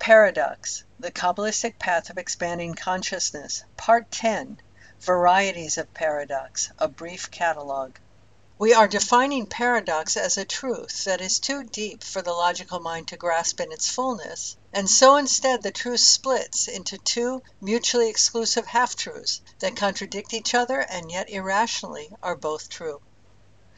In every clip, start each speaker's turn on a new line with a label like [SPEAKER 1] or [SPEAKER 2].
[SPEAKER 1] Paradox, the Kabbalistic Path of Expanding Consciousness, Part 10, Varieties of Paradox, a Brief Catalog. We are defining paradox as a truth that is too deep for the logical mind to grasp in its fullness, and so instead the truth splits into two mutually exclusive half-truths that contradict each other and yet irrationally are both true.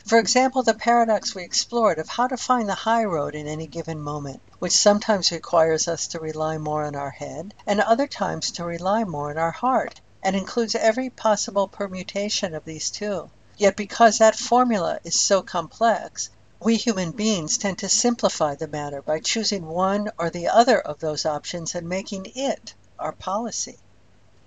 [SPEAKER 1] For example, the paradox we explored of how to find the high road in any given moment, which sometimes requires us to rely more on our head, and other times to rely more on our heart, and includes every possible permutation of these two. Yet because that formula is so complex, we human beings tend to simplify the matter by choosing one or the other of those options and making it our policy.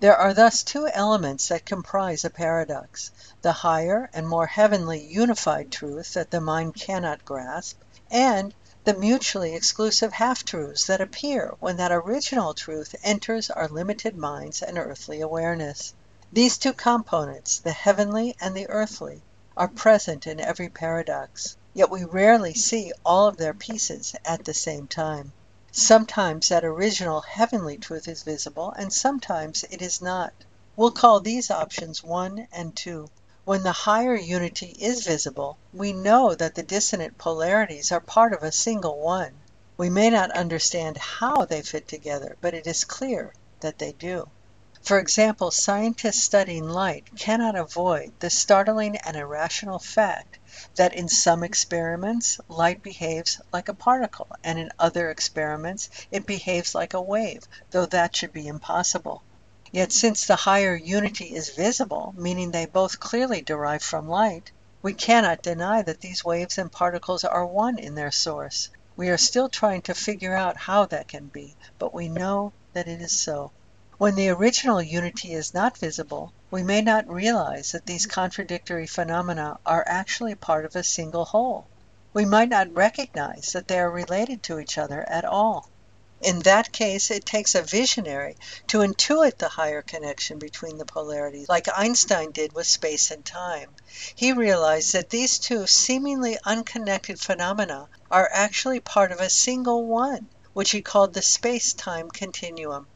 [SPEAKER 1] There are thus two elements that comprise a paradox: the higher and more heavenly unified truth that the mind cannot grasp, and the mutually exclusive half-truths that appear when that original truth enters our limited minds and earthly awareness. These two components, the heavenly and the earthly, are present in every paradox, yet we rarely see all of their pieces at the same time. Sometimes that original heavenly truth is visible, and sometimes it is not. We'll call these options 1 and 2. When the higher unity is visible, we know that the dissonant polarities are part of a single one. We may not understand how they fit together, but it is clear that they do. For example, scientists studying light cannot avoid the startling and irrational fact that in some experiments light behaves like a particle, and in other experiments it behaves like a wave, though that should be impossible. Yet since the higher unity is visible, meaning they both clearly derive from light, we cannot deny that these waves and particles are one in their source. We are still trying to figure out how that can be, but we know that it is so. When the original unity is not visible, we may not realize that these contradictory phenomena are actually part of a single whole. We might not recognize that they are related to each other at all. In that case, it takes a visionary to intuit the higher connection between the polarities, like Einstein did with space and time. He realized that these two seemingly unconnected phenomena are actually part of a single one, which he called the space-time continuum.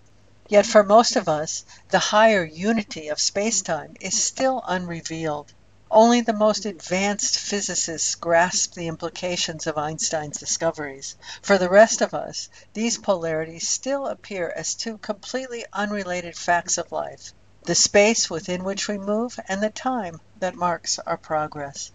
[SPEAKER 1] Yet for most of us, the higher unity of space-time is still unrevealed. Only the most advanced physicists grasp the implications of Einstein's discoveries. For the rest of us, these polarities still appear as two completely unrelated facts of life: the space within which we move and the time that marks our progress.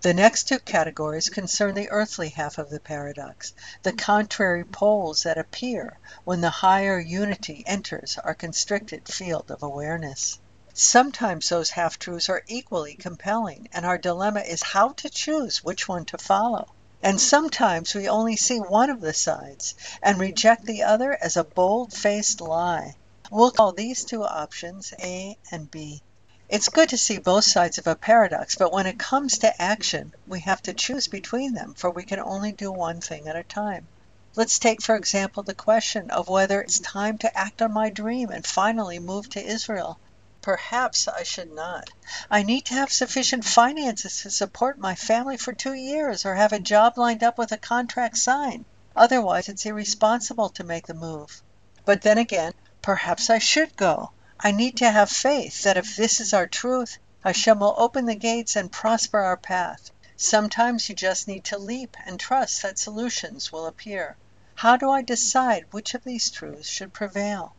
[SPEAKER 1] The next two categories concern the earthly half of the paradox, the contrary poles that appear when the higher unity enters our constricted field of awareness. Sometimes those half-truths are equally compelling, and our dilemma is how to choose which one to follow. And sometimes we only see one of the sides and reject the other as a bold-faced lie. We'll call these two options A and B. It's good to see both sides of a paradox, but when it comes to action, we have to choose between them, for we can only do one thing at a time. Let's take, for example, the question of whether it's time to act on my dream and finally move to Israel. Perhaps I should not. I need to have sufficient finances to support my family for 2 years, or have a job lined up with a contract signed. Otherwise, it's irresponsible to make the move. But then again, perhaps I should go. I need to have faith that if this is our truth, Hashem will open the gates and prosper our path. Sometimes you just need to leap and trust that solutions will appear. How do I decide which of these truths should prevail?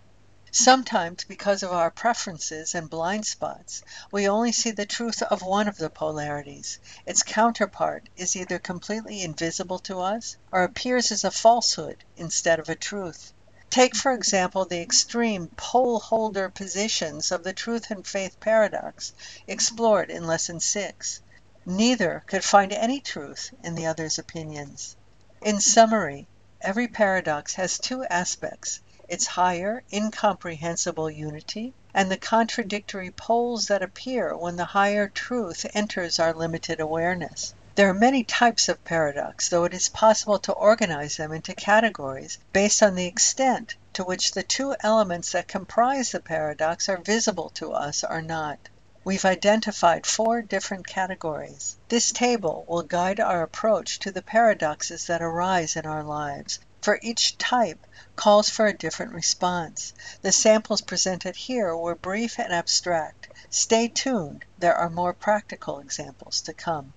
[SPEAKER 1] Sometimes, because of our preferences and blind spots, we only see the truth of one of the polarities. Its counterpart is either completely invisible to us or appears as a falsehood instead of a truth. Take, for example, the extreme pole-holder positions of the truth and faith paradox explored in Lesson 6. Neither could find any truth in the other's opinions. In summary, every paradox has two aspects: its higher, incomprehensible unity, and the contradictory poles that appear when the higher truth enters our limited awareness. There are many types of paradox, though it is possible to organize them into categories based on the extent to which the two elements that comprise the paradox are visible to us or not. We've identified 4 different categories. This table will guide our approach to the paradoxes that arise in our lives. for each type calls for a different response. The samples presented here were brief and abstract. Stay tuned, there are more practical examples to come.